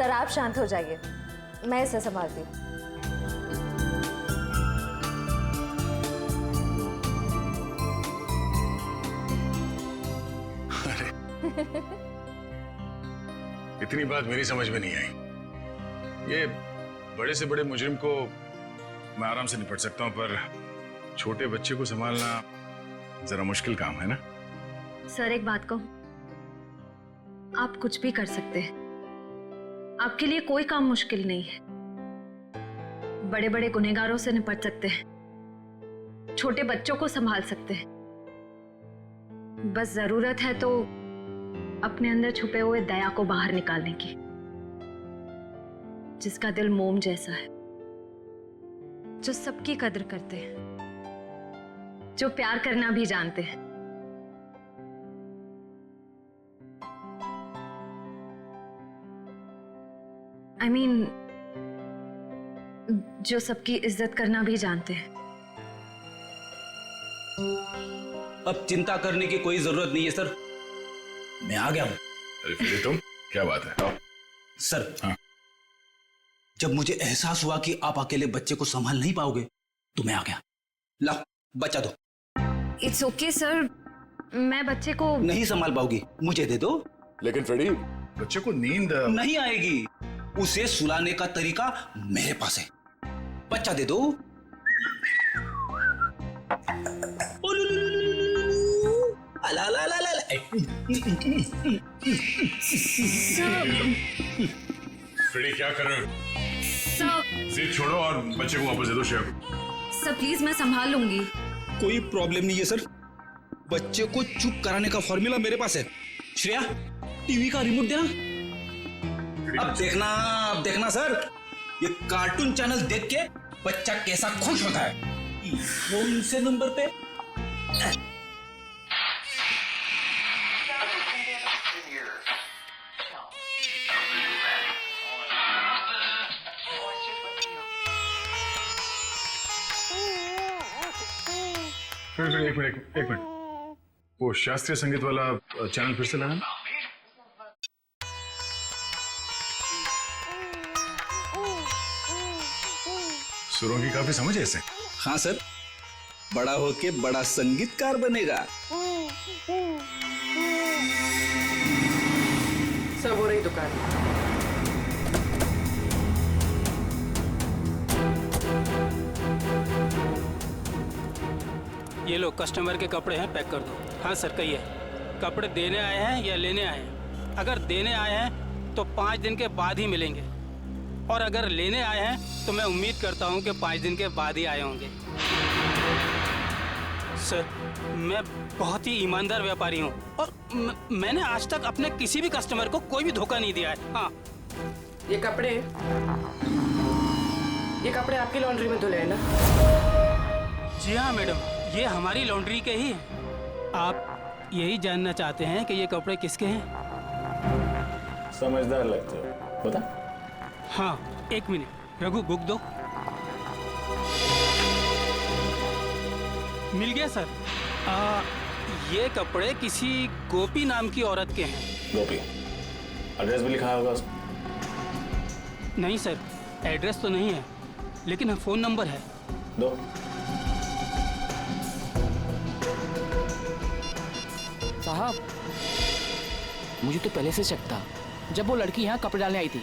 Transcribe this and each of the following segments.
Sir आप शांत हो जाइए, मैं इसे संभालती हूँ। इतनी बात मेरी समझ में नहीं आई। ये बड़े से बड़े मुजरिम को मैं आराम से निपट सकता हूं, पर छोटे बच्चे को संभालना जरा मुश्किल काम है ना। सर एक बात कहूं, आप कुछ भी कर सकते हैं, आपके लिए कोई काम मुश्किल नहीं है। बड़े बड़े गुनहगारों से निपट सकते हैं, छोटे बच्चों को संभाल सकते हैं। बस जरूरत है तो अपने अंदर छुपे हुए दया को बाहर निकालने की, जिसका दिल मोम जैसा है, जो सबकी कदर करते हैं, जो प्यार करना भी जानते हैं। I mean, जो सबकी इज्जत करना भी जानते हैं। अब चिंता करने की कोई जरूरत नहीं है सर, मैं आ गया हूं। अरे फिर तुम, क्या बात है? आओ। सर हाँ? जब मुझे एहसास हुआ कि आप अकेले बच्चे को संभाल नहीं पाओगे तो मैं आ गया। ला बच्चा दो। इट्स ओके सर, मैं बच्चे को नहीं संभाल पाओगी, मुझे दे दो। लेकिन फ्रेडी, बच्चे को नींद नहीं आएगी, उसे सुलाने का तरीका मेरे पास है। बच्चा दे दो। अला ला ला ला ला। फ्रेडी क्या कर रहे हो? सर, जिद छोड़ो और बच्चे को वापस दे दो श्रेया को। सर प्लीज मैं संभाल लूंगी। कोई प्रॉब्लम नहीं है सर, बच्चे को चुप कराने का फॉर्मूला मेरे पास है। श्रेया, टीवी का रिमोट देना। अब देखना सर, ये कार्टून चैनल देख के बच्चा कैसा खुश होता है। कौन से नंबर पे? फिर एक मिनट, वो शास्त्रीय संगीत वाला चैनल फिर से लगाना। सुरों की काफी समझ है इसे। हाँ सर, बड़ा होके बड़ा संगीतकार बनेगा। सब हो रही दुकान। ये लो, कस्टमर के कपड़े हैं, पैक कर दो। हाँ सर, कहिए, कपड़े देने आए हैं या लेने आए हैं? अगर देने आए हैं तो 5 दिन के बाद ही मिलेंगे, और अगर लेने आए हैं तो मैं उम्मीद करता हूँ कि 5 दिन के बाद ही आए होंगे। सर, मैं बहुत ही ईमानदार व्यापारी हूँ और मैंने आज तक अपने किसी भी कस्टमर को कोई भी धोखा नहीं दिया है। हाँ, ये कपड़े आपकी लॉन्ड्री में धुले हैं ना? जी हाँ मैडम, ये हमारी लॉन्ड्री के ही हैं। आप यही जानना चाहते हैं कि ये कपड़े किसके हैं? समझदार लगते हो, बता। हाँ, एक मिनट, रघु बुक दो। मिल गया सर। ये कपड़े किसी गोपी नाम की औरत के हैं। गोपी, एड्रेस भी लिखा होगा उसमें? नहीं सर, एड्रेस तो नहीं है, लेकिन फ़ोन नंबर है। दो। साहब, मुझे तो पहले से शक था जब वो लड़की यहाँ कपड़े डालने आई थी।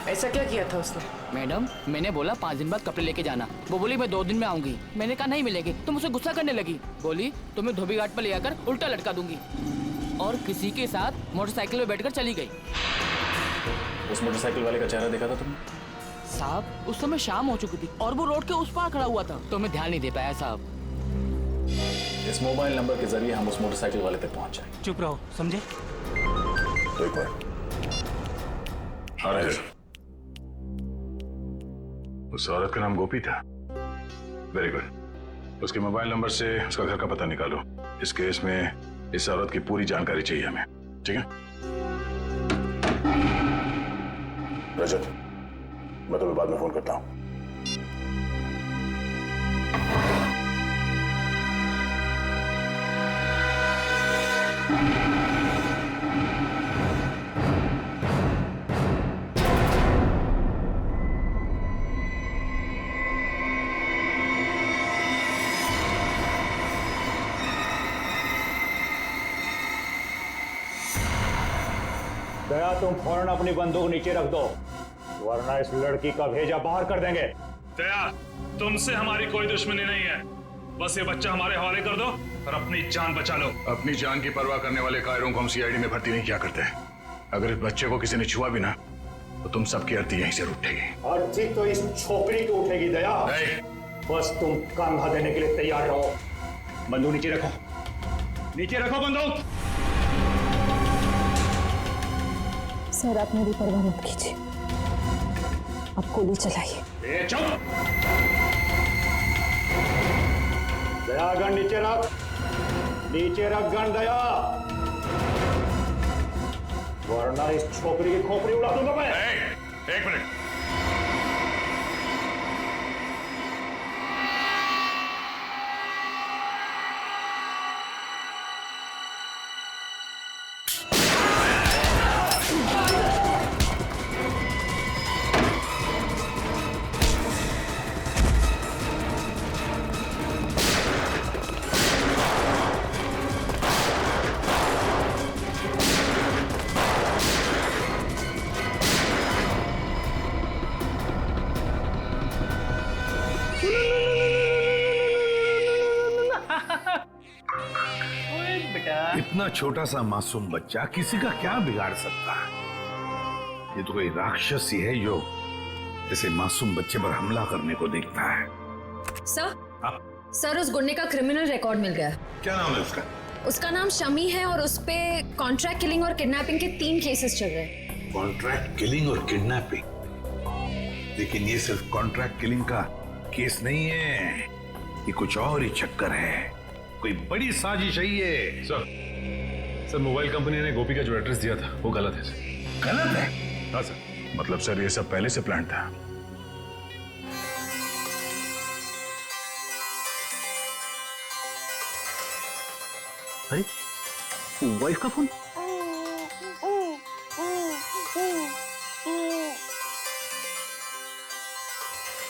ऐसा क्या किया था उसने? मैडम, मैंने बोला 5 दिन बाद कपड़े लेके जाना। वो बोली मैं 2 दिन में आऊंगी। मैंने कहा नहीं मिलेंगे, तो मुझसे गुस्सा करने लगी। बोली तुम्हें धोबी घाट पर ले आकर उल्टा लटका दूंगी, और किसी के साथ मोटरसाइकिल में बैठकर चली गई। उस मोटरसाइकिल वाले का चेहरा देखा था तुमने? साहब, उस समय शाम हो चुकी थी और वो रोड के उस पार खड़ा हुआ था, तो मैं ध्यान नहीं दे पाया साहब। इस मोबाइल नंबर के जरिए हम उस मोटरसाइकिल वाले तक पहुंच जाएंगे। चुप रहो, समझे? तो एक बार उस औरत का नाम गोपी था। Very good. उसके मोबाइल नंबर से उसका घर का पता निकालो। इस केस में इस औरत की पूरी जानकारी चाहिए हमें, ठीक है? रजत, मैं तुम्हें बाद में फोन करता हूं। तुम फौरन अपनी बंदूक नीचे रख दो, वरना इस लड़की का भेजा बाहर कर देंगे। दया, तुमसे हमारी कोई दुश्मनी नहीं है, बस ये बच्चा हमारे हवाले कर दो और अपनी जान बचा लो। अपनी जान की परवाह करने वाले कायरों को हम सीआईडी में भर्ती नहीं किया करते। अगर इस बच्चे को किसी ने छुआ भी ना तो तुम सबकी अर्थी यहीं से उठेगी। अर्थी तो इस छोकरी की उठेगी दया। बस तुम कंधा देने के लिए तैयार रहो। बंदूक नीचे रखो, नीचे रखो बंदूक। सर आप मेरी परवाह मत कीजिए, आप गोली चलाइए। चुप। दया गन नीचे रख, नीचे रख गन दया, वरना इस छोकरी की खोपड़ी उड़ा दूंगा मैं। एक मिनट, इतना छोटा सा मासूम बच्चा किसी का क्या बिगाड़ सकता है? ये तो कोई राक्षस ही है जो ऐसे मासूम बच्चे पर हमला करने को देखता है। सर उस गुंडे का क्रिमिनल रिकॉर्ड मिल गया। क्या नाम है उसका? उसका नाम शमी है और उस पे कॉन्ट्रैक्ट किलिंग और किडनैपिंग के 3 केसेस चल रहे हैं। कॉन्ट्रैक्ट किलिंग और किडनैपिंग? लेकिन ये सिर्फ कॉन्ट्रैक्ट किलिंग का केस नहीं है, ये कुछ और ही चक्कर है, कोई बड़ी साजिश है ये। सर मोबाइल कंपनी ने गोपी का जो एड्रेस दिया था वो गलत है। गलत है? हाँ सर। मतलब सर ये सब पहले से प्लान था। अरे वाइफ का फोन।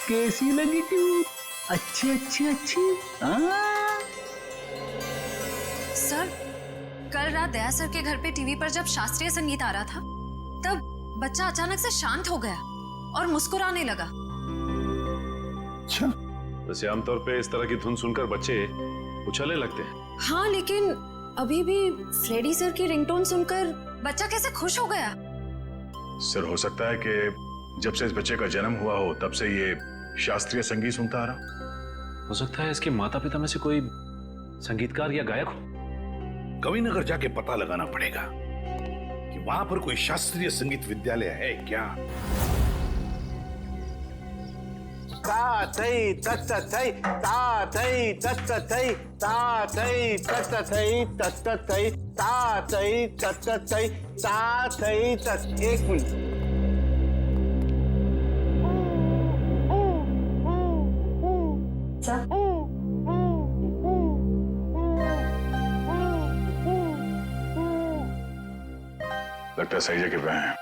कैसी लगी ट्यूब? अच्छी अच्छी अच्छी। सर कल रात दया सर के घर पे टीवी पर जब शास्त्रीय संगीत आ रहा था तब बच्चा अचानक से शांत हो गया और मुस्कुराने लगा। अच्छा, वैसे आमतौर पे इस तरह की धुन सुनकर बच्चे उछलने लगते हैं। हाँ लेकिन अभी भी फ्रेडी सर की रिंगटोन सुनकर बच्चा कैसे खुश हो गया? सर हो सकता है कि जब से इस बच्चे का जन्म हुआ हो तब से ये शास्त्रीय संगीत सुनता आ रहा। हो सकता है इसके माता पिता में से कोई संगीतकार या गायक हो। कविनगर जाके पता लगाना पड़ेगा कि वहां पर कोई शास्त्रीय संगीत विद्यालय है क्या। ता थई तत थई ता थई तत थई ता थई तत थई तत थई ता थई तत थई ता थई तत। एक मिनट, लगता है सही जगह पे हैं।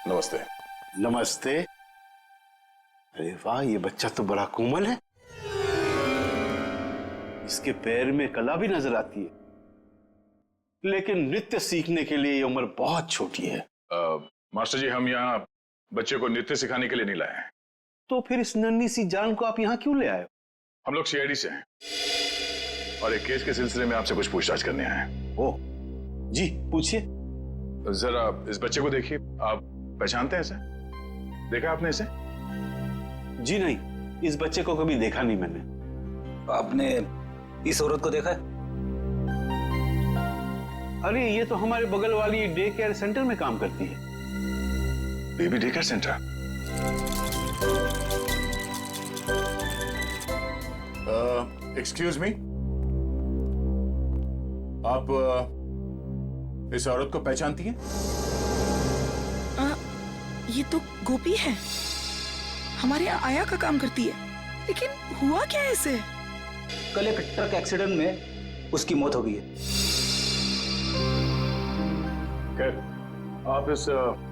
नमस्ते। नमस्ते। अरे वाह, ये बच्चा तो बड़ा कोमल है, इसके पैर में कला भी नजर आती है, लेकिन नृत्य सीखने के लिए ये उम्र बहुत छोटी है। मास्टर जी हम यहाँ बच्चे को नृत्य सिखाने के लिए नहीं लाए हैं। तो फिर इस नन्ही सी जान को आप यहाँ क्यों ले आए? हम लोग सीआईडी से हैं और एक केस के सिलसिले में आपसे कुछ पूछताछ करने आए हैं। ओह जी, पूछिए। जरा इस बच्चे को देखिए, आप पहचानते हैं इसे? देखा आपने इसे? जी नहीं, इस बच्चे को कभी देखा नहीं मैंने। आपने इस औरत को देखा है? अरे ये तो हमारे बगल वाली डे केयर सेंटर में काम करती है। Baby day care centre? Excuse me, आप इस औरत को पहचानती हैं? ये तो गोपी है, हमारे यहाँ आया का काम करती है, लेकिन हुआ क्या है इसे? कल एक ट्रक एक्सीडेंट में उसकी मौत हो गई है। आप इस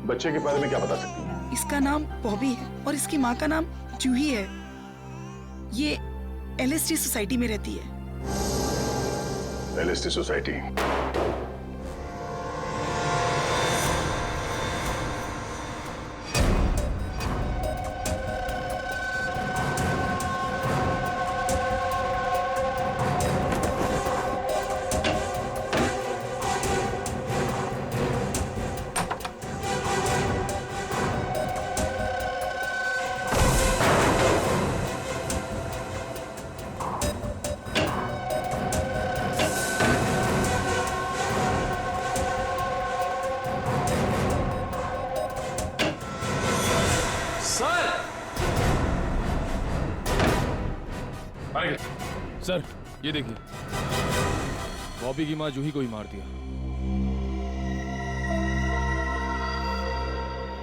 बच्चे के बारे में क्या बता सकती हैं? इसका नाम बॉबी है और इसकी माँ का नाम जूही है। ये एलएसटी सोसाइटी में रहती है। LST society? मोटरसाइकिल। सर ये देखिए, बॉबी की माँ जूही को ही मार दिया।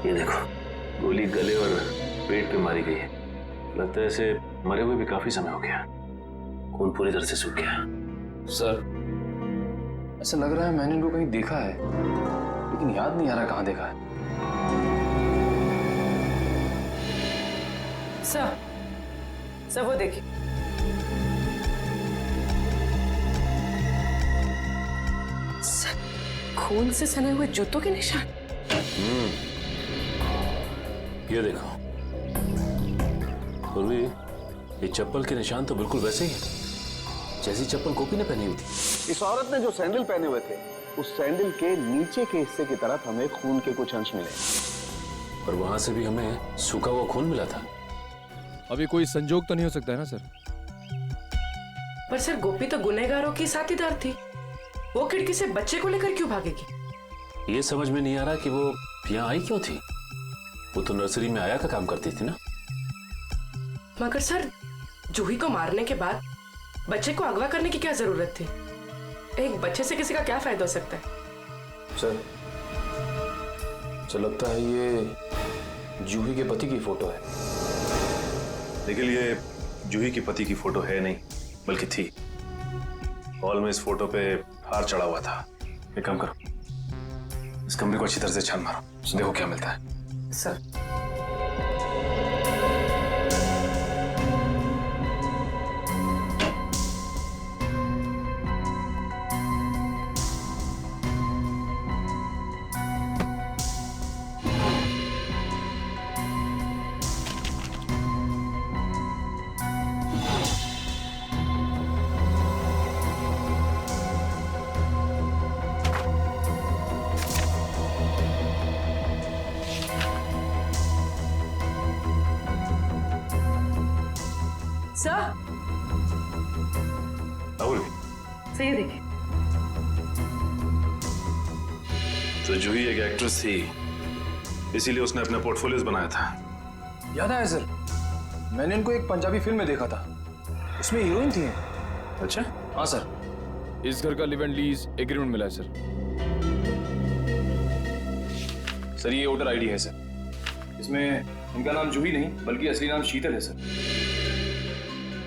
ये देखो, गोली गले और पेट पे मारी गई है। लगता है इसे मरे हुए भी काफी समय हो गया, खून पूरी तरह से सूख गया। सर ऐसा लग रहा है मैंने इनको कहीं देखा है, लेकिन याद नहीं आ रहा कहाँ देखा है। सर वो देखिए, सर खून से सने हुए जूतों के निशान। ये देखो पूर्वी, ये चप्पल के निशान तो बिल्कुल वैसे ही है जैसी चप्पल गोपी ने पहनी हुई थी। इस औरत ने जो सैंडल पहने हुए थे, उस सैंडल के नीचे के हिस्से की तरफ हमें खून के कुछ अंश मिले, और वहां से भी हमें सूखा हुआ खून मिला था। अभी कोई संजोग तो नहीं हो सकता है ना सर? पर सर गोपी तो गुनहगारों की साथीदार थी, वो खिड़की से बच्चे को लेकर क्यों भागेगी? ये समझ में नहीं आ रहा कि वो यहाँ आई क्यों थी। वो तो नर्सरी में आया का काम करती थी ना। मगर सर जूही को मारने के बाद बच्चे को अगवा करने की क्या जरूरत थी? एक बच्चे से किसी का क्या फायदा हो सकता है? सर लगता है ये जूही के पति की फोटो है। लेकिन ये जूही के पति की फोटो है नहीं, बल्कि थी। हॉल में इस फोटो पे हार चढ़ा हुआ था। एक काम करो, इस कमरे को अच्छी तरह से छान मारो, देखो क्या मिलता है। सर सही देखिए, तो जूही एक एक्ट्रेस थी, इसीलिए उसने अपना पोर्टफोलियोज बनाया था। याद आया सर, मैंने इनको एक पंजाबी फिल्म में देखा था, उसमें हीरोइन थी। अच्छा? हाँ सर। इस घर का लिव एंड लीज एग्रीमेंट मिला है सर। सर ये वोटर आईडी है सर, इसमें इनका नाम जूही नहीं बल्कि असली नाम शीतल है सर।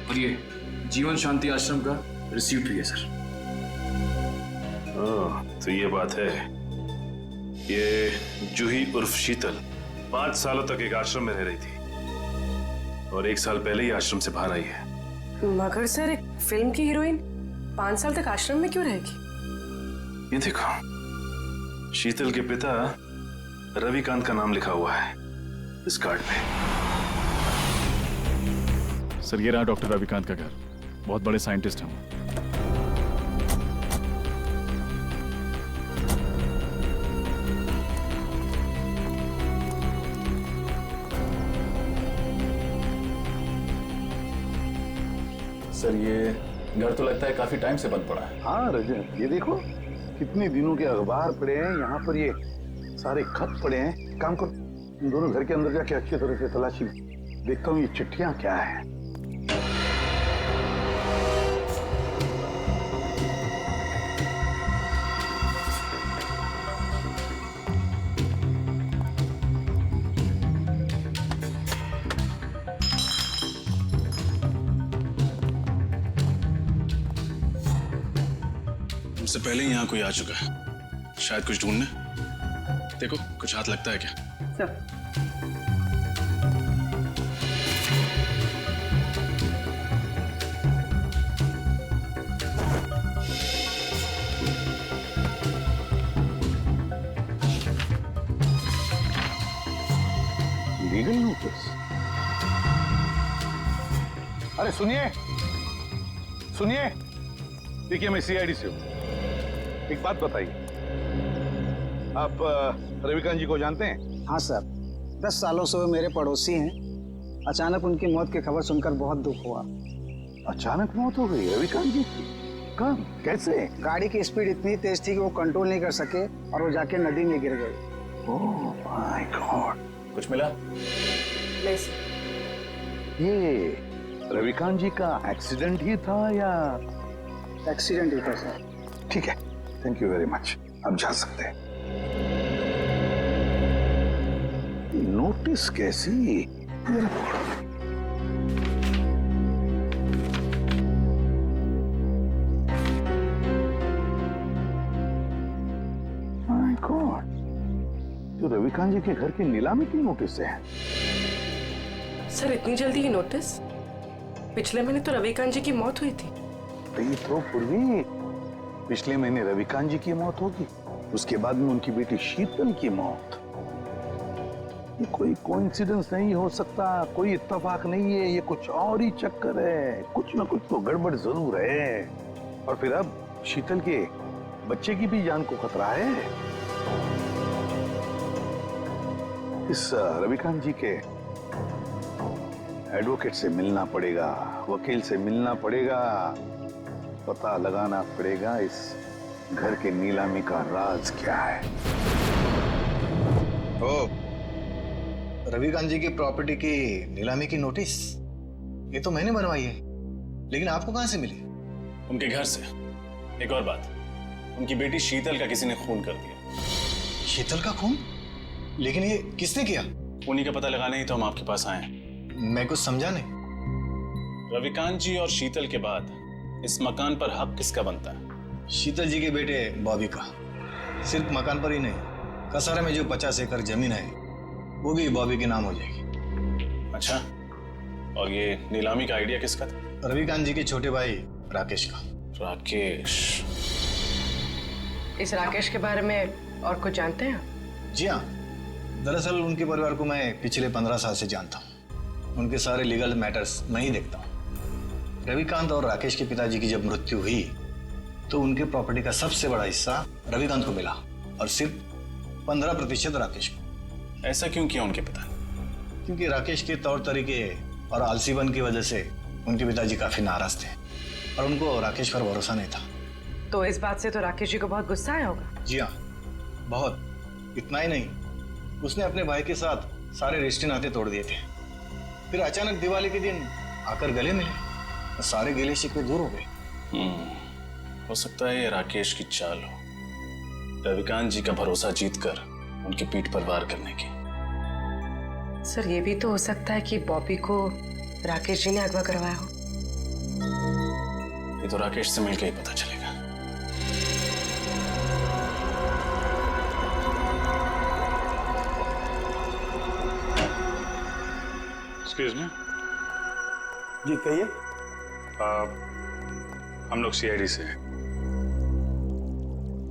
और ये जीवन शांति आश्रम का रिसीप्ट भी है सर। तो ये बात है, ये जूही उर्फ शीतल 5 सालों तक एक आश्रम में रह रही थी और 1 साल पहले ही आश्रम से बाहर आई है। मगर सर एक फिल्म की हीरोइन 5 साल तक आश्रम में क्यों रहेगी? ये देखो, शीतल के पिता रविकांत का नाम लिखा हुआ है इस कार्ड पे। सर ये रहा डॉक्टर रविकांत का घर, बहुत बड़े साइंटिस्ट हैं वो। सर ये घर तो लगता है काफी टाइम से बंद पड़ा है। हाँ रजन, ये देखो कितने दिनों के अखबार पड़े हैं यहाँ पर, ये सारे खत पड़े हैं। काम करो, इन दोनों घर के अंदर जाके अच्छी तरह से तलाशी देखता हूँ ये चिट्ठियां क्या है। उससे पहले ही यहाँ कोई आ चुका है, शायद कुछ ढूंढने। देखो कुछ हाथ लगता है क्या? Sir legal notice? अरे सुनिए सुनिए, देखिए मैं सीआईडी से हूं। एक बात बताइए, आप रविकांत जी को जानते हैं? हाँ सर, 10 सालों से वो मेरे पड़ोसी हैं। अचानक उनकी मौत की खबर सुनकर बहुत दुख हुआ। अचानक मौत हो गई रविकांत जी की? कब, कैसे? गाड़ी की स्पीड इतनी तेज थी कि वो कंट्रोल नहीं कर सके और वो जाके नदी में गिर गए। Oh my God. कुछ मिला? नहीं सर। ये रविकांत जी का एक्सीडेंट ही था या? एक्सीडेंट ही था सर। ठीक है, थैंक यू वेरी मच, अब जा सकते हैं। नोटिस कैसी? माय गॉड, तो रविकांत जी के घर की नीलामी की नोटिस है। सर इतनी जल्दी ही नोटिस? पिछले महीने तो रविकांत जी की मौत हुई थी। तो पूर्वी पिछले महीने रविकांत जी की मौत होगी, उसके बाद में उनकी बेटी शीतल की मौत। ये कोई कोइंसिडेंस नहीं हो सकता, कोई इत्तेफाक नहीं है, ये कुछ और ही चक्कर है, कुछ ना कुछ तो गड़बड़ जरूर है। और फिर अब शीतल के बच्चे की भी जान को खतरा है। इस रविकांत जी के एडवोकेट से मिलना पड़ेगा, वकील से मिलना पड़ेगा, पता लगाना पड़ेगा इस घर के नीलामी का राज क्या है। ओ, रविकांत जी की प्रॉपर्टी की नीलामी की नोटिस ये तो मैंने बनवाई है, लेकिन आपको कहां से मिली? उनके घर से। एक और बात, उनकी बेटी शीतल का किसी ने खून कर दिया। शीतल का खून? लेकिन ये किसने किया? उन्हीं का पता लगाने ही तो हम आपके पास आए हैं। मैं कुछ समझा नहीं। रविकांत जी और शीतल के बाद इस मकान पर हक किसका बनता है? शीतल जी के बेटे बॉबी का। सिर्फ मकान पर ही नहीं, कसारा में जो 50 एकड़ जमीन है वो भी बॉबी के नाम हो जाएगी। अच्छा, और ये नीलामी का आइडिया किसका था? रविकांत जी के छोटे भाई राकेश का। राकेश? इस राकेश के बारे में और कुछ जानते हैं? जी हाँ, दरअसल उनके परिवार को मैं पिछले 15 साल से जानता हूँ। उनके सारे लीगल मैटर्स मैं ही देखता हूँ। रविकांत और राकेश के पिताजी की जब मृत्यु हुई तो उनके प्रॉपर्टी का सबसे बड़ा हिस्सा रविकांत को मिला और सिर्फ 15% राकेश को। ऐसा क्यों किया उनके पिता? क्योंकि राकेश के तौर तरीके और आलसीपन की वजह से उनके पिताजी काफी नाराज थे और उनको राकेश पर भरोसा नहीं था। तो इस बात से तो राकेश जी को बहुत गुस्सा आया होगा। जी हाँ, बहुत। इतना ही नहीं, उसने अपने भाई के साथ सारे रिश्ते नाते तोड़ दिए थे। फिर अचानक दिवाली के दिन आकर गले मिले और सारे गिले शिकवे दूर हो गए। हो सकता है ये राकेश की चाल हो, रविकांत जी का भरोसा जीतकर उनकी पीठ पर वार करने की। सर ये भी तो हो सकता है कि बॉबी को राकेश जी ने अगवा करवाया हो। ये तो राकेश से मिलकर ही पता चलेगा। Excuse me. जी कहिए। हम लोग सीआईडी से हैं।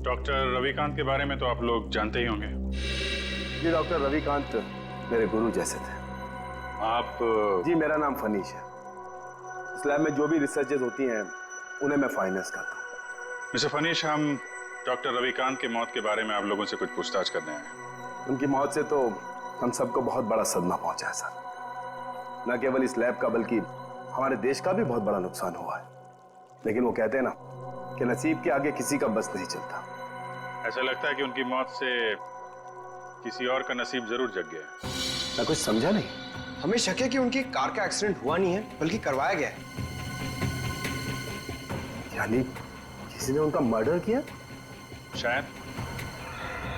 डॉक्टर रविकांत के बारे में तो आप लोग जानते ही होंगे। जी डॉक्टर रविकांत मेरे गुरु जैसे थे। आप? जी मेरा नाम फनीश है। इस लैब में जो भी रिसर्चेज होती हैं उन्हें मैं फाइनेंस करता हूँ। मिस्टर फनीश, हम डॉक्टर रविकांत की मौत के बारे में आप लोगों से कुछ पूछताछ करने आए हैं। उनकी मौत से तो हम सबको बहुत बड़ा सदमा पहुंचा है सर। न केवल इस लैब का बल्कि हमारे देश का भी बहुत बड़ा नुकसान हुआ है। लेकिन वो कहते हैं ना कि नसीब के आगे किसी का बस नहीं चलता। ऐसा लगता है कि उनकी मौत से किसी और का नसीब जरूर जग गया है। मैं कुछ समझा नहीं। हमें शक है कि उनकी कार का एक्सीडेंट हुआ नहीं है बल्कि करवाया गया है। यानी किसी ने उनका मर्डर किया? शायद।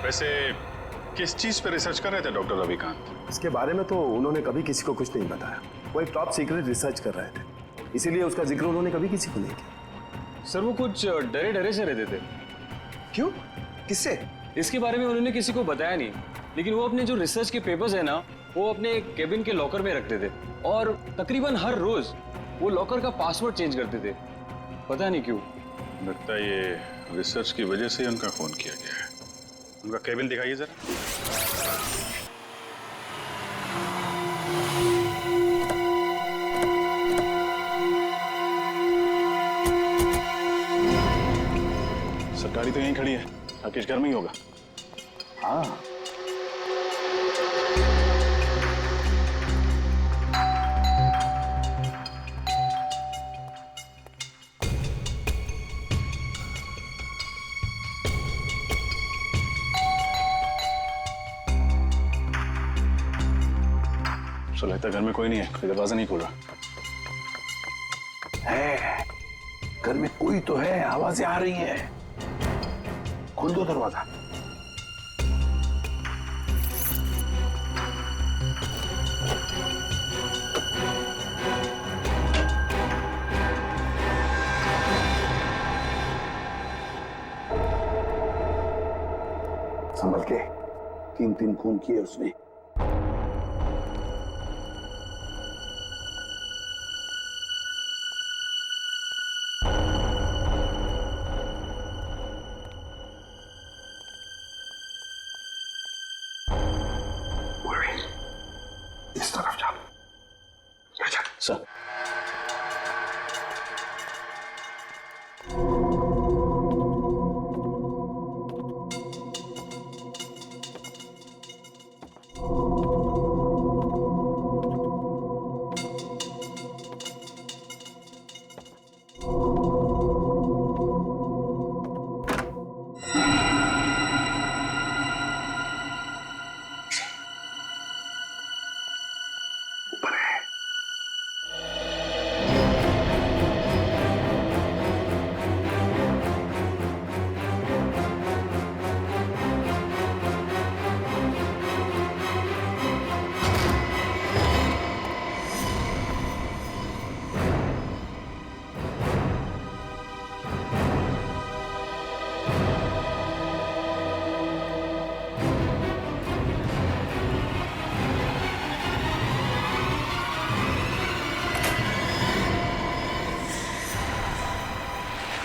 वैसे किस चीज पे रिसर्च कर रहे थे डॉक्टर रविकांत? इसके बारे में तो उन्होंने कभी किसी को कुछ नहीं बताया। वो एक टॉप सीक्रेट रिसर्च कर रहे थे, इसीलिए उसका जिक्र उन्होंने कभी किसी को नहीं किया। सर वो कुछ डरे डरे से रहते थे। क्यों? किससे? इसके बारे में उन्होंने किसी को बताया नहीं, लेकिन वो अपने जो रिसर्च के पेपर्स है ना वो अपने केबिन के लॉकर में रखते थे और तकरीबन हर रोज वो लॉकर का पासवर्ड चेंज करते थे। पता नहीं क्यों। लगता है ये रिसर्च की वजह से ही उनका खून किया गया है। उनका केबिन दिखाइए जरा। सरकारी तो यहीं खड़ी है, राकेश घर में ही होगा। हाँ, तो लगता है घर में कोई नहीं है, कोई दरवाजा नहीं खोल रहा। है, घर में कोई तो है, आवाजें आ रही हैं। खोल दो दरवाजा। संभल के, 3 खून किए उसने। इस तरफ जाओ। सर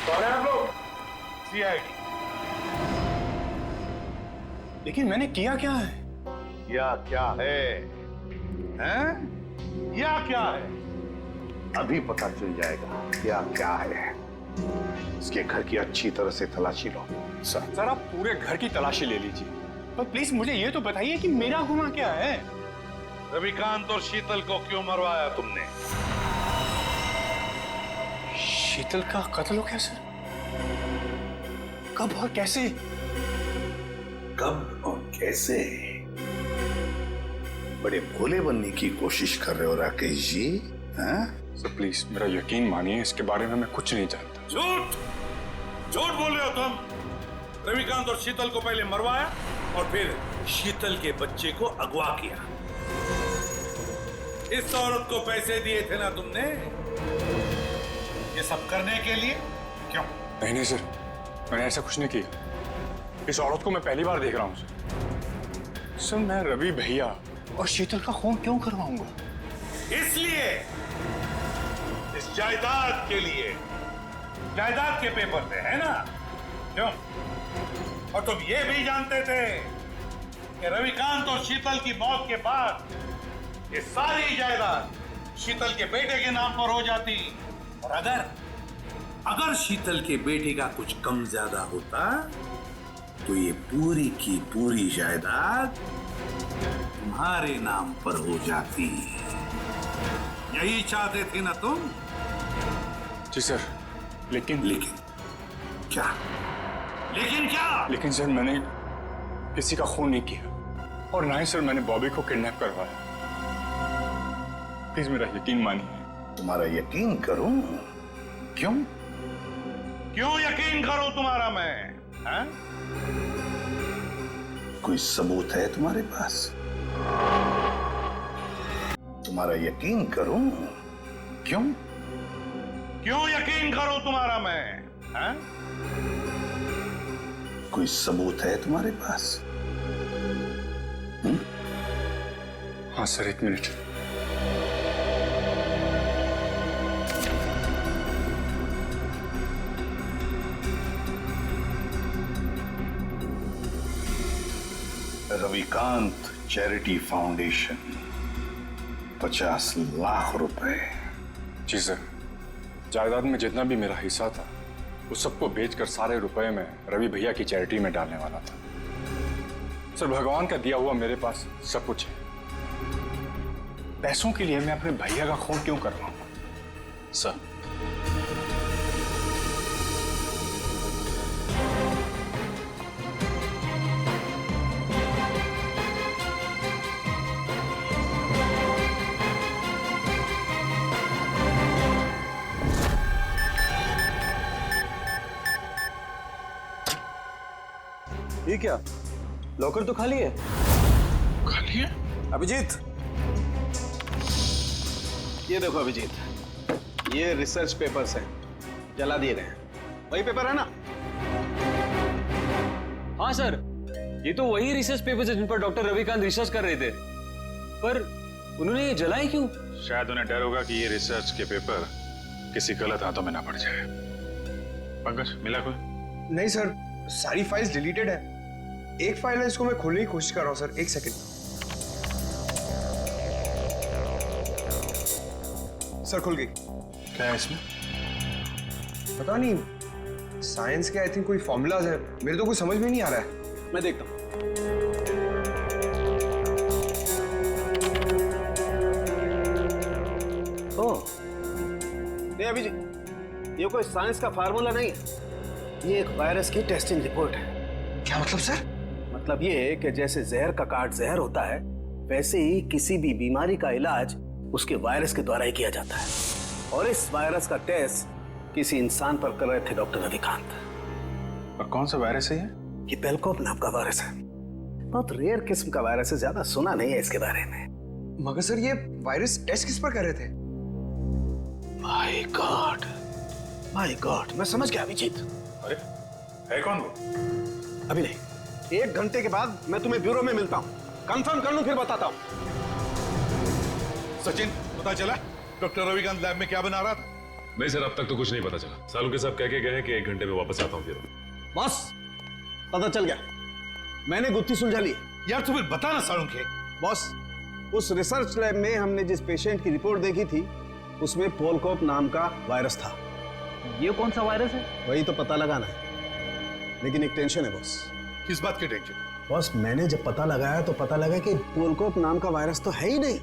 कौन है आप लोग? CID। लेकिन मैंने किया क्या है? या क्या है? हैं? या क्या है? अभी पता चल जाएगा क्या क्या है। इसके घर की अच्छी तरह से तलाशी लो। सर आप पूरे घर की तलाशी ले लीजिए, पर प्लीज मुझे ये तो बताइए कि मेरा गुनाह क्या है? रविकांत और शीतल को क्यों मरवाया तुमने? शीतल का कत्ल हो गया सर? कब और कैसे? कब और कैसे? बड़े भोले बनने की कोशिश कर रहे हो राकेश जी, हैं? सर प्लीज मेरा यकीन मानिए, इसके बारे में मैं कुछ नहीं जानता। झूठ झूठ बोल रहे हो तुम। रविकांत और शीतल को पहले मरवाया और फिर शीतल के बच्चे को अगवा किया। इस औरत को पैसे दिए थे ना तुमने ये सब करने के लिए? क्यों? नहीं सर, मैंने ऐसा कुछ नहीं किया। इस औरत को मैं पहली बार देख रहा हूँ सर। सर मैं रवि भैया और शीतल का खून क्यों करवाऊंगा? इसलिए, इस जायदाद के लिए। जायदाद के पेपर थे, है ना? क्यों? और तुम ये भी जानते थे कि रविकांत और शीतल की मौत के बाद ये सारी जायदाद शीतल के बेटे के नाम पर हो जाती, और अगर शीतल के बेटे का कुछ कम ज्यादा होता तो ये पूरी की पूरी जायदाद तुम्हारे नाम पर हो जाती। यही चाहते थे ना तुम? जी सर, लेकिन क्या? लेकिन क्या? लेकिन सर मैंने किसी का खून नहीं किया, और ना ही सर मैंने बॉबी को किडनैप करवाया। प्लीज मेरा यकीन मानिए। तुम्हारा यकीन करूं? क्यों? क्यों यकीन करूं तुम्हारा मैं? हैं? कोई सबूत है तुम्हारे पास? तुम्हारा यकीन करूं? क्यों? क्यों यकीन करूं तुम्हारा मैं? हैं? कोई सबूत है तुम्हारे पास? हाँ sir, 1 minute. Ravikant charity foundation, 50 lakh रुपए। जी सर, जायदाद में जितना भी मेरा हिस्सा था उस सबको बेचकर सारे रुपए में रवि भैया की चैरिटी में डालने वाला था। सर भगवान का दिया हुआ मेरे पास सब कुछ है, पैसों के लिए मैं अपने भैया का खून क्यों करवाऊं? सर ये क्या, लॉकर तो खाली है। खाली है? अभिजीत, ये देखो अभिजीत, ये रिसर्च पेपर्स हैं, जला दिए गए हैं। वही पेपर है ना? हाँ सर, ये तो वही रिसर्च पेपर्स है जिन पर डॉक्टर रविकांत रिसर्च कर रहे थे, पर उन्होंने ये जलाए क्यों? शायद उन्हें डर होगा कि ये रिसर्च के पेपर किसी गलत हाथों में ना पड़ जाए। पंकज, मिला कोई? नहीं सर, सारी फाइल्स डिलीटेड है। एक फाइल है, इसको मैं खोलने की कोशिश कर रहा हूँ सर, एक सेकंड। सर खुल गई। क्या है इसमें? पता नहीं, साइंस के आई थिंक कोई फॉर्मूलाज है, मेरे तो कुछ समझ में नहीं आ रहा है। मैं देखता हूँ। ओह, नहीं अभिजीत, ये कोई साइंस का फार्मूला नहीं है, ये एक वायरस की टेस्टिंग रिपोर्ट है। क्या मतलब सर? मतलब ये है कि जैसे जहर का काट जहर होता है, वैसे ही किसी भी बीमारी का इलाज उसके वायरस के द्वारा ही किया जाता है। और इस वायरस का टेस्ट किसी इंसान पर कर रहे थे डॉक्टर रविकांत। और कौन सा वायरस है ये? ये पेलकोप नाम का वायरस है, बहुत रेयर किस्म का वायरस है, ज्यादा सुना नहीं है इसके बारे में। मगर सर ये वायरस टेस्ट किस पर कर रहे थे? माय गॉड, मैं समझ गया अभिजीत। अरे है कौन वो? अभी नहीं, 1 घंटे के बाद मैं तुम्हें ब्यूरो में मिलता हूँ, कंफर्म कर लूं फिर बताता हूँ। सचिन, पता चला डॉक्टर रविकांत लैब में क्या बना रहा था? नहीं सर, अब तक तो कुछ नहीं पता चला। सालुंके साहब कह के गए हैं कि 1 घंटे में वापस आता हूँ। फिर बस पता चल गया, मैंने गुत्थी सुलझा ली। यार तू फिर बता ना सालुंके। बॉस, उस रिसर्च लैब में हमने जिस पेशेंट की रिपोर्ट देखी थी, उसमें पोलकोप नाम का वायरस था। ये कौन सा वायरस है? वही तो पता लगाना है, लेकिन एक टेंशन है बॉस। किस बात की टेंशन? बॉस, मैंने जब पता लगाया तो पता लगा कि पोलकोप नाम का वायरस तो है ही नहीं।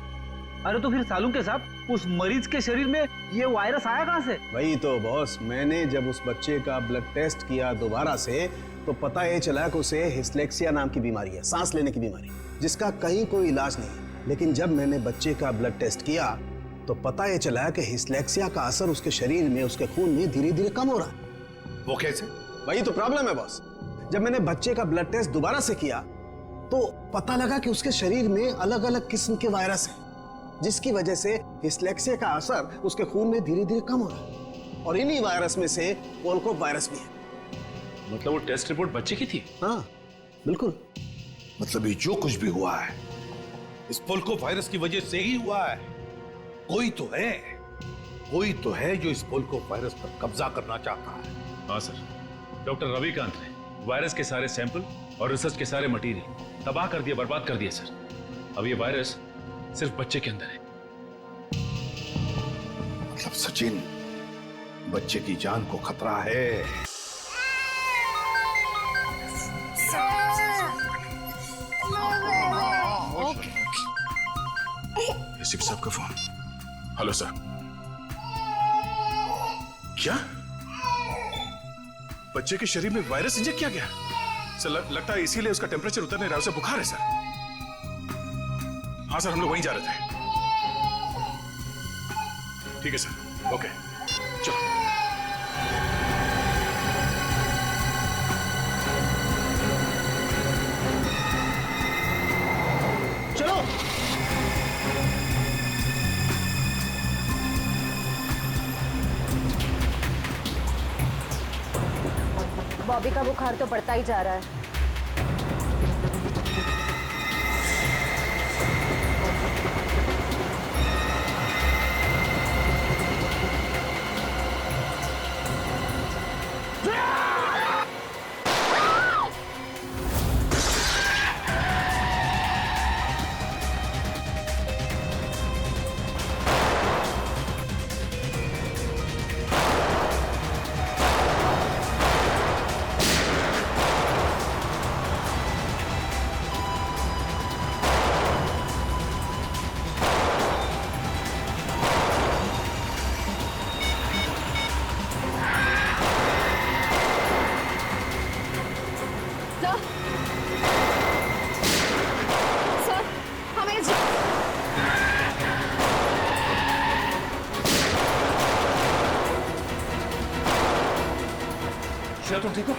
अरे तो फिर सालुंके साहब, उस मरीज के शरीर में ये वायरस आया कहाँ से? वही तो बॉस, मैंने जब उस बच्चे का ब्लड टेस्ट किया दोबारा से, तो पता ये चला कि उसे हिस्लेक्सिया नाम की बीमारी है, सांस लेने की बीमारी, जिसका कहीं कोई इलाज नहीं। लेकिन जब मैंने बच्चे का ब्लड टेस्ट किया तो पता ये चला कि हिस्लेक्सिया का असर उसके शरीर में, उसके खून में धीरे धीरे कम हो रहा है। वो कैसे? वही तो प्रॉब्लम है बॉस। जब मैंने बच्चे का ब्लड टेस्ट दोबारा से किया तो पता लगा कि उसके शरीर में अलग अलग किस्म के वायरस हैं, जिसकी वजह से हिस्लेक्सिया का असर उसके खून में धीरे धीरे कम हो रहा है। और इन्हीं वायरस में से पोलकोप वायरस भी है। मतलब वो टेस्ट रिपोर्ट बच्चे की थी? हाँ बिल्कुल। मतलब ये जो कुछ भी हुआ है इस पोलकोप वायरस की वजह से ही हुआ है। कोई तो है जो इस पोलकोप वायरस पर कब्जा करना चाहता है। हाँ सर, डॉक्टर रविकांत ने वायरस के सारे सैंपल और रिसर्च के सारे मटेरियल तबाह कर दिया, बर्बाद कर दिया सर। अब ये वायरस सिर्फ बच्चे के अंदर है। मतलब सचिन, बच्चे की जान को खतरा है। एसपी साहब का फोन। Hello sir. क्या बच्चे के शरीर में वायरस इंजेक्ट किया गया? सर लगता है इसीलिए उसका टेम्परेचर उतर नहीं रहा, उसे बुखार है सर। हाँ सर, हम लोग वहीं जा रहे थे। ठीक है सर, ओके चलो। चलो। बॉबी का बुखार तो बढ़ता ही जा रहा है। तुम ठीक हो?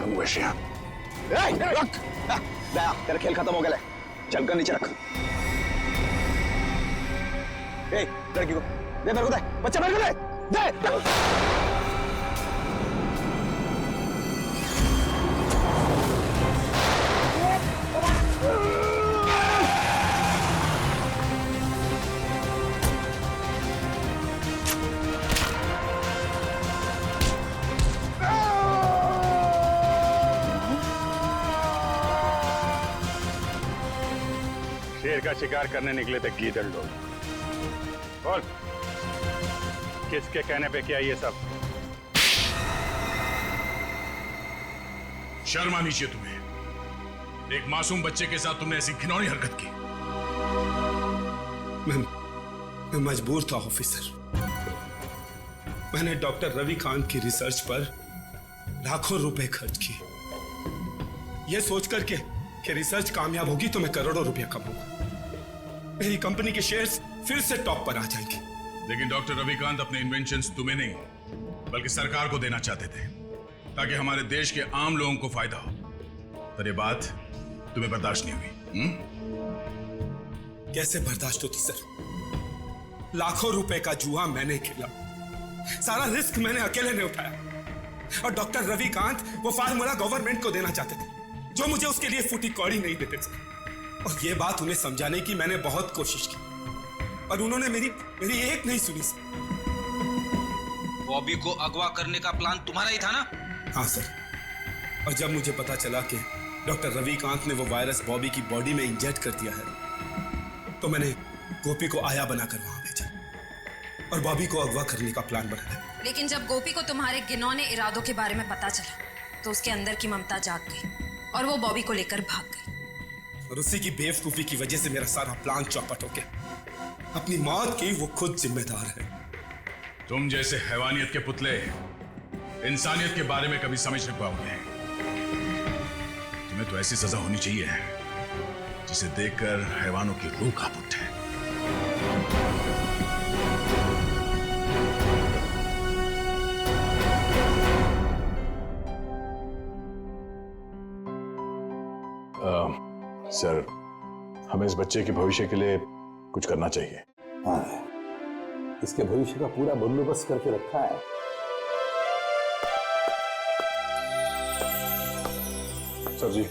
भागूंगा श्रेया। रुक! दया, तेरा खेल खत्म हो गया है। चल कर नीचे रख। लड़की को दे, मेरे को दे, बच्चा मेरे को दे, दे। शेर का शिकार करने निकले थे गीदड़ लोग। बोल, किसके कहने पे किया ये सब? शर्म आनी चाहिए तुम्हें। एक मासूम बच्चे के साथ तुमने ऐसी घिनौनी हरकत की। मैं मजबूर था ऑफिसर। मैंने डॉक्टर रविकांत की रिसर्च पर लाखों रुपए खर्च किए, यह सोचकर कि रिसर्च कामयाब होगी तो मैं करोड़ों रुपया कमाऊंगा, मेरी कंपनी के शेयर्स फिर से टॉप पर आ जाएंगे। लेकिन डॉक्टर रविकांत अपने इन्वेंशंस तुम्हें नहीं बल्कि सरकार को देना चाहते थे ताकि हमारे देश के आम लोगों को फायदा हो, पर यह बात तुम्हें बर्दाश्त नहीं हुई। कैसे बर्दाश्त होती सर? लाखों रुपए का जुआ मैंने खेला, सारा रिस्क मैंने अकेले ने उठाया, और डॉक्टर रविकांत वो फार्मूला गवर्नमेंट को देना चाहते थे जो मुझे उसके लिए फूटी कौड़ी नहीं देते थे। और ये बात उन्हें समझाने की मैंने बहुत कोशिश की, और उन्होंने मेरी एक नहीं सुनी सर। बॉबी को अगवा करने का प्लान तुम्हारा ही था ना? हाँ सर, और जब मुझे पता चला कि डॉक्टर रविकांत ने वो वायरस बॉबी की बॉडी में इंजेक्ट कर दिया है, तो मैंने गोपी को आया बनाकर वहां भेजा और बॉबी को अगवा करने का प्लान बनाया। लेकिन जब गोपी को तुम्हारे घिनौने इरादों के बारे में पता चला तो उसके अंदर की ममता जाग गई और वो बॉबी को लेकर भाग गई। और उसी की बेवकूफी की वजह से मेरा सारा प्लान चौपट हो गया। अपनी मौत की वो खुद जिम्मेदार है। तुम जैसे हैवानियत के पुतले इंसानियत के बारे में कभी समझ नहीं पाओगे। तुम्हें तो ऐसी सजा होनी चाहिए जिसे देखकर हैवानों की रूह कांप उठे। सर, हमें इस बच्चे के भविष्य के लिए कुछ करना चाहिए। हाँ, इसके भविष्य का पूरा बंदोबस्त करके रखा है। सर जी,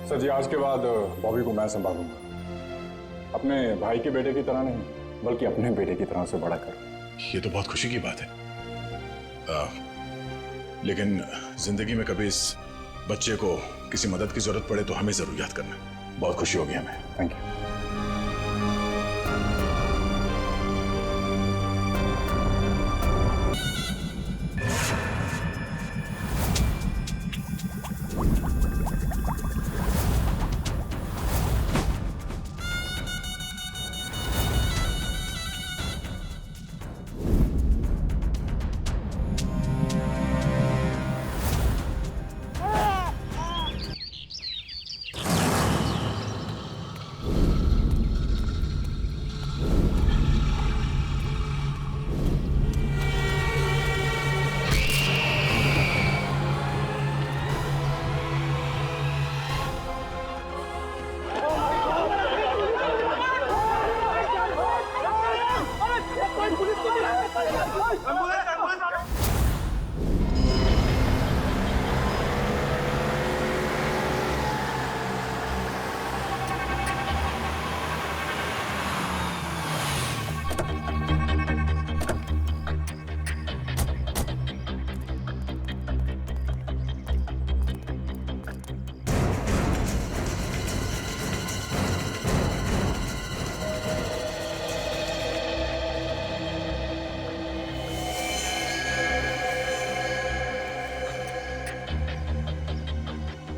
सर जी, आज के बाद बॉबी को मैं संभालूंगा, अपने भाई के बेटे की तरह नहीं बल्कि अपने बेटे की तरह से बड़ा कर। ये तो बहुत खुशी की बात है, लेकिन जिंदगी में कभी इस बच्चे को किसी मदद की जरूरत पड़े तो हमें जरूर याद करना। बहुत खुशी होगी हमें। Thank you.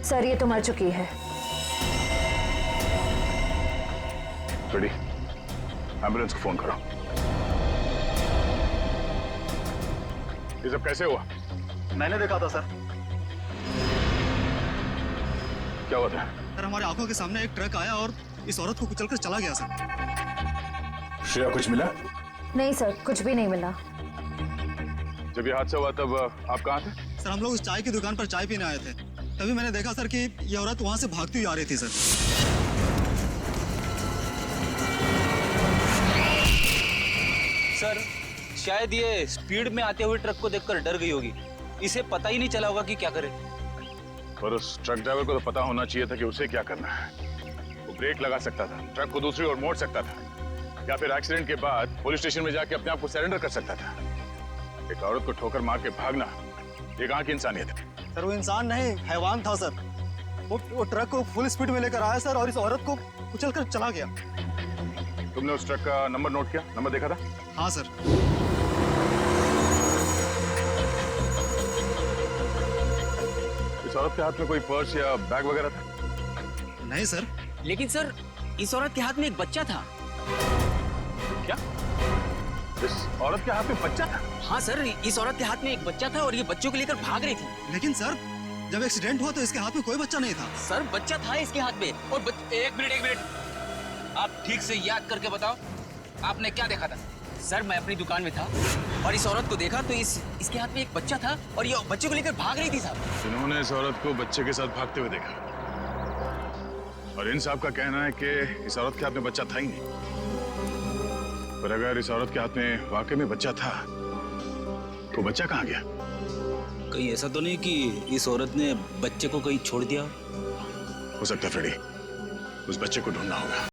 सर, ये तो मर चुकी है। रेडी, एम्बुलेंस को फोन करो। ये सब कैसे हुआ? मैंने देखा था सर। क्या हुआ था? सर, हमारे आंखों के सामने एक ट्रक आया और इस औरत को कुचलकर चला गया सर। श्रेया, कुछ मिला? नहीं सर, कुछ भी नहीं मिला। जब ये हादसा हुआ तब आप कहाँ थे? सर हम लोग उस चाय की दुकान पर चाय पीने आए थे, तभी मैंने देखा सर कि ये औरत वहां से भागती हुई आ रही थी सर। सर शायद ये स्पीड में आते हुए ट्रक को देखकर डर गई होगी, इसे पता ही नहीं चला होगा कि क्या करे। पर उस ट्रक ड्राइवर को तो पता होना चाहिए था कि उसे क्या करना है। वो ब्रेक लगा सकता था, ट्रक को दूसरी ओर मोड़ सकता था, या फिर एक्सीडेंट के बाद पुलिस स्टेशन में जाके अपने आप को सरेंडर कर सकता था। एक औरत को ठोकर मार के भागना ये कहाँ की इंसानियत है? सर वो इंसान नहीं, हैवान था सर। वो ट्रक को फुल स्पीड में लेकर आया सर और इस औरत को कुचल कर चला गया। तुमने उस ट्रक का नंबर नोट किया, नंबर देखा था? हाँ सर। इस औरत के हाथ में कोई पर्स या बैग वगैरह था? नहीं सर। लेकिन सर इस औरत के हाथ में एक बच्चा था। क्या? इस औरत के हाथ में बच्चा था? हाँ सर, इस औरत के हाथ में एक बच्चा था और ये बच्चों को लेकर भाग रही थी। लेकिन सर जब एक्सीडेंट हुआ तो इसके हाथ में कोई बच्चा नहीं था। सर बच्चा था इसके हाथ में और एक मिनट आप ठीक से याद करके बताओ, आपने क्या देखा था? सर मैं अपनी दुकान में था और इस औरत को देखा तो इसके हाथ में एक बच्चा था और ये बच्चे को लेकर भाग रही थी साहब। जिन्होंने इस औरत को बच्चे के साथ भागते हुए देखा, और इन साहब का कहना है कि इस औरत के हाथ में बच्चा था ही नहीं। पर अगर इस औरत के हाथ में वाकई में बच्चा था तो बच्चा कहाँ गया? कहीं ऐसा तो नहीं कि इस औरत ने बच्चे को कहीं छोड़ दिया? हो सकता है फ्रेडी, उस बच्चे को ढूंढना होगा।